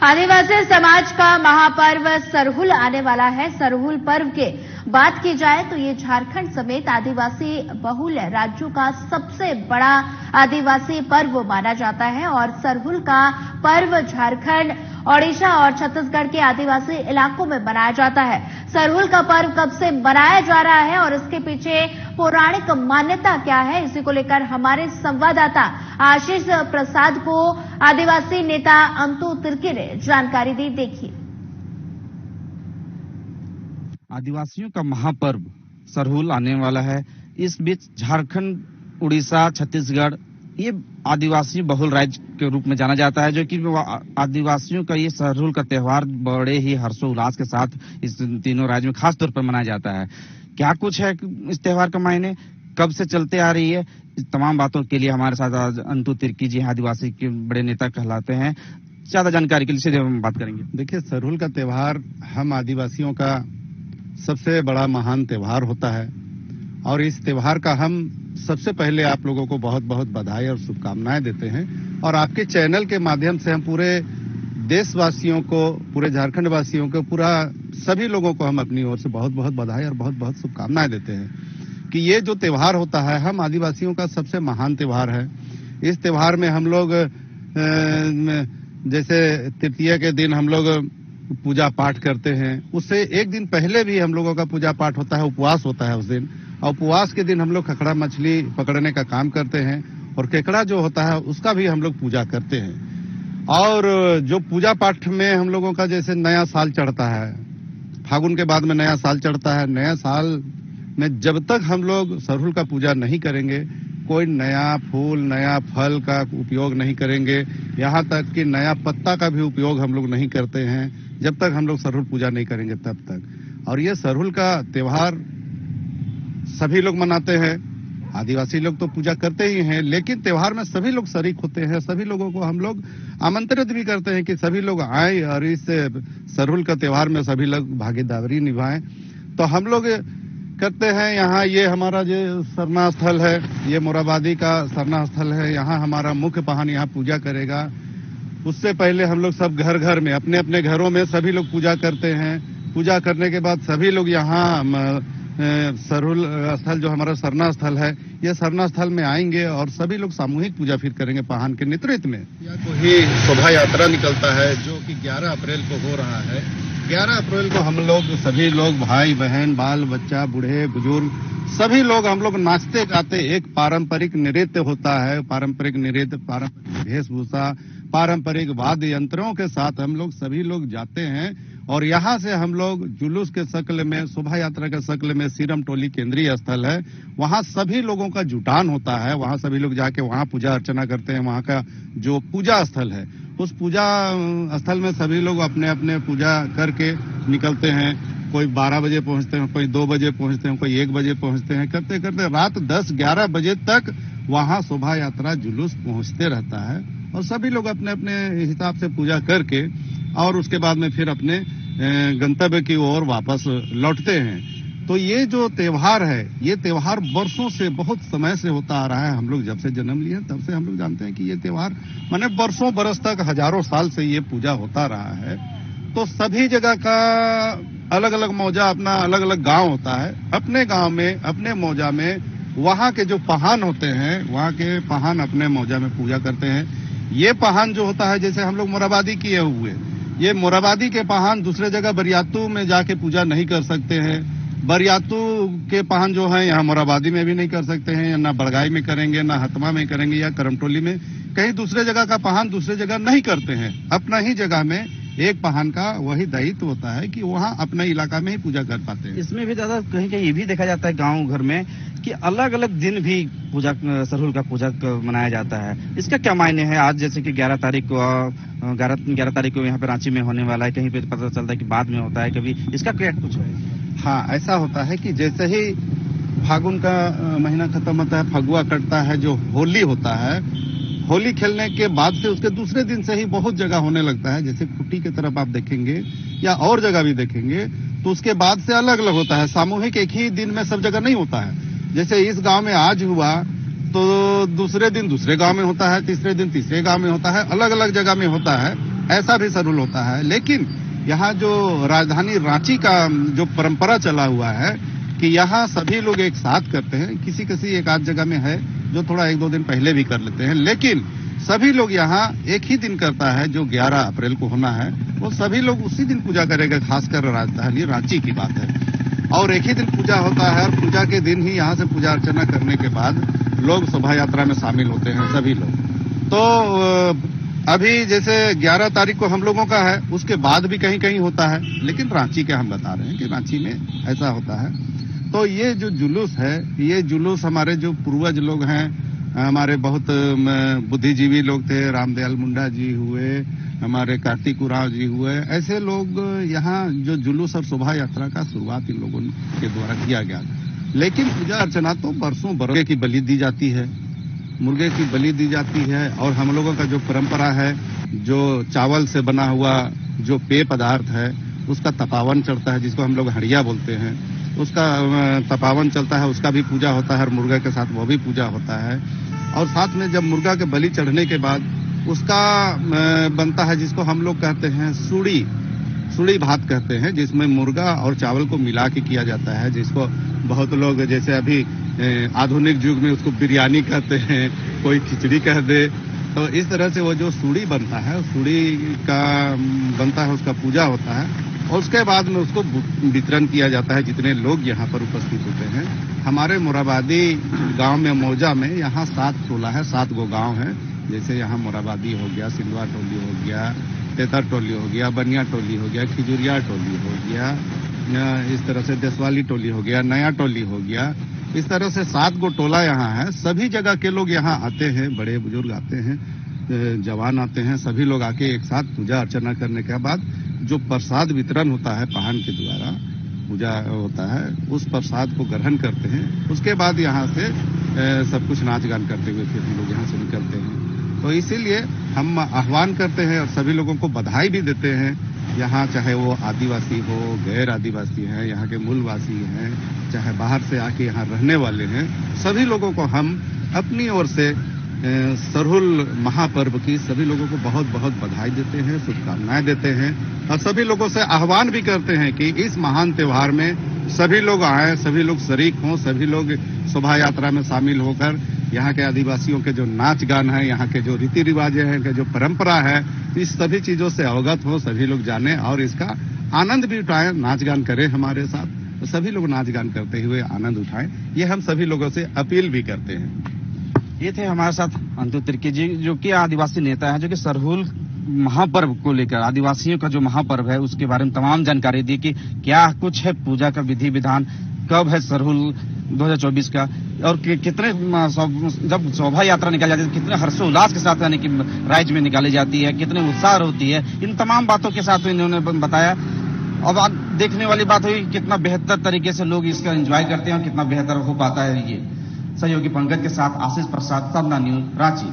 आदिवासी समाज का महापर्व सरहुल आने वाला है। सरहुल पर्व के बात की जाए तो ये झारखंड समेत आदिवासी बहुल राज्यों का सबसे बड़ा आदिवासी पर्व माना जाता है और सरहुल का पर्व झारखंड, ओडिशा और छत्तीसगढ़ के आदिवासी इलाकों में मनाया जाता है। सरहुल का पर्व कब से मनाया जा रहा है और इसके पीछे पौराणिक मान्यता क्या है, इसी को लेकर हमारे संवाददाता आशीष प्रसाद को आदिवासी नेता अंतु तिर्की ने जानकारी दी। देखिए। आदिवासियों का महापर्व सरहुल आने वाला है। इस बीच झारखंड, उड़ीसा, छत्तीसगढ़ ये आदिवासी बहुल राज्य के रूप में जाना जाता है, जो कि आदिवासियों का ये सरहुल का त्योहार बड़े ही हर्षोल्लास के साथ इस तीनों राज्यों में खास तौर पर मनाया जाता है। क्या कुछ है इस त्योहार का मायने, कब से चलते आ रही है, इस तमाम बातों के लिए हमारे साथ आज अंतु तिर्की जी आदिवासी के बड़े नेता कहलाते हैं। ज्यादा जानकारी के लिए हम बात करेंगे। देखिए, सरहुल का त्योहार हम आदिवासियों का सबसे बड़ा महान त्योहार होता है और इस त्योहार का हम सबसे पहले आप लोगों को बहुत बहुत बधाई और शुभकामनाएं देते हैं और आपके चैनल के माध्यम से हम पूरे देशवासियों को, पूरे झारखंड वासियों को, पूरा सभी लोगों को हम अपनी ओर से बहुत बहुत बधाई और बहुत बहुत शुभकामनाएं देते हैं कि ये जो त्योहार होता है हम आदिवासियों का सबसे महान त्योहार है। इस त्योहार में हम लोग जैसे तृतीया के दिन हम लोग पूजा पाठ करते हैं, उससे एक दिन पहले भी हम लोगों का पूजा पाठ होता है, उपवास होता है उस दिन। और उपवास के दिन हम लोग खकड़ा मछली पकड़ने का काम करते हैं और केकड़ा जो होता है उसका भी हम लोग पूजा करते हैं। और जो पूजा पाठ में हम लोगों का जैसे नया साल चढ़ता है, फागुन के बाद में नया साल चढ़ता है, नया साल में जब तक हम लोग सरहुल का पूजा नहीं करेंगे, कोई नया फूल, नया फल का उपयोग नहीं करेंगे, यहाँ तक कि नया पत्ता का भी उपयोग हम लोग नहीं करते हैं जब तक हम लोग सरहुल पूजा नहीं करेंगे तब तक। और ये सरहुल का त्योहार सभी लोग मनाते हैं, आदिवासी लोग तो पूजा करते ही हैं, लेकिन त्योहार में सभी लोग शरीक होते हैं। सभी लोगों को हम लोग आमंत्रित भी करते हैं कि सभी लोग आए और इस सरहुल का त्योहार में सभी लोग भागीदारी निभाएं। तो हम लोग करते हैं। यहाँ ये हमारा जो सरना स्थल है, ये मोराबादी का सरना स्थल है, यहाँ हमारा मुख्य पाहन यहाँ पूजा करेगा। उससे पहले हम लोग सब घर घर में अपने अपने घरों में सभी लोग पूजा करते हैं। पूजा करने के बाद सभी लोग यहाँ सरहुल स्थल जो हमारा सरना स्थल है, ये सरना स्थल में आएंगे और सभी लोग सामूहिक पूजा फिर करेंगे पाहन के नेतृत्व में। को ही शोभा यात्रा निकलता है जो कि 11 अप्रैल को हो रहा है। 11 अप्रैल को हम लोग सभी लोग, भाई बहन, बाल बच्चा, बूढ़े बुजुर्ग, सभी लोग हम लोग नाचते गाते, एक पारंपरिक नृत्य होता है, पारंपरिक नृत्य, पारंपरिक वेशभूषा, पारंपरिक वाद्य यंत्रों के साथ हम लोग सभी लोग जाते हैं और यहाँ से हम लोग जुलूस के शक्ल में, शोभा यात्रा के शक्ल में सीरम टोली केंद्रीय स्थल है, वहाँ सभी लोगों का जुटान होता है। वहाँ सभी लोग जाके वहाँ पूजा अर्चना करते हैं। वहाँ का जो पूजा स्थल है, उस पूजा स्थल में सभी लोग अपने अपने पूजा करके निकलते हैं। कोई 12 बजे पहुंचते हैं, कोई 2 बजे पहुंचते हैं, कोई 1 बजे पहुंचते हैं। करते करते रात 10-11 बजे तक वहाँ शोभा यात्रा जुलूस पहुंचते रहता है और सभी लोग अपने अपने हिसाब से पूजा करके और उसके बाद में फिर अपने गंतव्य की ओर वापस लौटते हैं। तो ये जो त्योहार है, ये त्योहार वर्षों से, बहुत समय से होता आ रहा है। हम लोग जब से जन्म लिए तब से हम लोग जानते हैं कि ये त्योहार माने वर्षों बरस तक, हजारों साल से ये पूजा होता रहा है। तो सभी जगह का अलग अलग मौजा, अपना अलग अलग गांव होता है। अपने गांव में, अपने मौजा में वहाँ के जो पहान होते हैं, वहाँ के पहान अपने मौजा में पूजा करते हैं। ये पहान जो होता है, जैसे हम लोग मोराबादी किए हुए, ये मोराबादी के पहान दूसरे जगह बरियातू में जाके पूजा नहीं कर सकते हैं। बरियातू के पहान जो है यहाँ मोराबादी में भी नहीं कर सकते हैं, ना बड़गाई में करेंगे, ना हतमा में करेंगे या करमटोली में, कहीं दूसरे जगह का पहान दूसरे जगह नहीं करते हैं। अपना ही जगह में एक पहान का वही दायित्व होता है कि वहाँ अपने इलाका में ही पूजा कर पाते हैं। इसमें भी दादा कहीं कहीं ये भी देखा जाता है गांव घर में कि अलग अलग दिन भी पूजा, सरहुल का पूजा मनाया जाता है। इसका क्या मायने है? आज जैसे कि 11 तारीख को यहाँ पे रांची में होने वाला है, कहीं पे पता चलता है कि बाद में होता है कभी, इसका क्या कुछ है? हाँ, ऐसा होता है कि जैसे ही फागुन का महीना खत्म होता है, फगुआ कटता है, जो होली होता है, होली खेलने के बाद से उसके दूसरे दिन से ही बहुत जगह होने लगता है। जैसे खुट्टी की तरफ आप देखेंगे या और जगह भी देखेंगे तो उसके बाद से अलग अलग होता है। सामूहिक एक ही दिन में सब जगह नहीं होता है। जैसे इस गांव में आज हुआ तो दूसरे दिन दूसरे गांव में होता है, तीसरे दिन तीसरे गांव में होता है, अलग अलग जगह में होता है। ऐसा भी सरहुल होता है। लेकिन यहाँ जो राजधानी रांची का जो परंपरा चला हुआ है कि यहाँ सभी लोग एक साथ करते हैं, किसी किसी एक आध जगह में है जो थोड़ा 1-2 दिन पहले भी कर लेते हैं, लेकिन सभी लोग यहाँ एक ही दिन करता है जो 11 अप्रैल को होना है, वो सभी लोग उसी दिन पूजा करेंगे। खासकर राजधानी रांची की बात है और एक ही दिन पूजा होता है और पूजा के दिन ही यहाँ से पूजा अर्चना करने के बाद लोग शोभा यात्रा में शामिल होते हैं सभी लोग। तो अभी जैसे 11 तारीख को हम लोगों का है, उसके बाद भी कहीं कहीं होता है, लेकिन रांची के हम बता रहे हैं कि रांची में ऐसा होता है। तो ये जो जुलूस है, ये जुलूस हमारे जो पूर्वज लोग हैं, हमारे बहुत बुद्धिजीवी लोग थे, रामदयाल मुंडा जी हुए, हमारे कार्तिक उरांव जी हुए, ऐसे लोग यहाँ जो जुलूस और शोभा यात्रा का शुरुआत इन लोगों के द्वारा किया गया। लेकिन पूजा अर्चना तो बरसों मुर्गे की बलि दी जाती है, मुर्गे की बलि दी जाती है। और हम लोगों का जो परंपरा है, जो चावल से बना हुआ जो पेय पदार्थ है उसका तपावन चढ़ता है, जिसको हम लोग हड़िया बोलते हैं, उसका तपावन चलता है, उसका भी पूजा होता है और मुर्गा के साथ वो भी पूजा होता है। और साथ में जब मुर्गा के बलि चढ़ने के बाद उसका बनता है जिसको हम लोग कहते हैं सूड़ी भात कहते हैं, जिसमें मुर्गा और चावल को मिला के किया जाता है, जिसको बहुत लोग जैसे अभी आधुनिक युग में उसको बिरयानी कहते हैं, कोई खिचड़ी कह दे। तो इस तरह से वो जो सूड़ी बनता है, सूड़ी का बनता है, उसका पूजा होता है और उसके बाद में उसको वितरण किया जाता है जितने लोग यहाँ पर उपस्थित होते हैं। हमारे मोराबादी गांव में मौजा में यहाँ 7 टोला है, 7 गो गांव है। जैसे यहाँ मोराबादी हो गया, सिलवा टोली हो गया, तेतर टोली हो गया, बनिया टोली हो गया, खिजुरिया टोली हो गया, इस तरह से देशवाली टोली हो गया, नया टोली हो गया। इस तरह से 7 गो टोला यहाँ है। सभी जगह के लोग यहाँ आते हैं, बड़े बुजुर्ग आते हैं, जवान आते हैं, सभी लोग आके एक साथ पूजा अर्चना करने के बाद जो प्रसाद वितरण होता है पाहन के द्वारा पूजा होता है, उस प्रसाद को ग्रहण करते हैं। उसके बाद यहाँ से सब कुछ नाच गान करते हुए फिर हम लोग यहाँ से निकलते हैं। तो इसीलिए हम आह्वान करते हैं और सभी लोगों को बधाई भी देते हैं। यहाँ चाहे वो आदिवासी हो, गैर आदिवासी हैं, यहाँ के मूलवासी हैं, चाहे बाहर से आके यहाँ रहने वाले हैं, सभी लोगों को हम अपनी ओर से सरहुल महापर्व की सभी लोगों को बहुत बहुत बधाई देते हैं, शुभकामनाएं देते हैं और सभी लोगों से आह्वान भी करते हैं कि इस महान त्योहार में सभी लोग आए, सभी लोग शरीक हों, सभी लोग शोभा यात्रा में शामिल होकर यहाँ के आदिवासियों के जो नाच गान है, यहाँ के जो रीति रिवाज हैं, के जो परंपरा है, इस सभी चीजों से अवगत हो, सभी लोग जाने और इसका आनंद भी उठाएं, नाच गान करें हमारे साथ। तो सभी लोग नाच गान करते हुए आनंद उठाएं, ये हम सभी लोगों से अपील भी करते हैं। ये थे हमारे साथ अंतु तिर्की जी, जो कि आदिवासी नेता है, जो कि सरहुल महापर्व को लेकर, आदिवासियों का जो महापर्व है उसके बारे में तमाम जानकारी दी कि क्या कुछ है पूजा का विधि विधान, कब है सरहुल 2024 का और कितने जब शोभा यात्रा निकाली जाती है कितने हर्षोल्लास के साथ यानी कि राज्य में निकाली जाती है, कितने उत्साह होती है, इन तमाम बातों के साथ इन्होंने बताया। अब देखने वाली बात हुई कितना बेहतर तरीके से लोग इसका एंजॉय करते हैं और कितना बेहतर हो पाता है। ये सहयोगी पंकज के साथ आशीष प्रसाद, साधना न्यूज, रांची।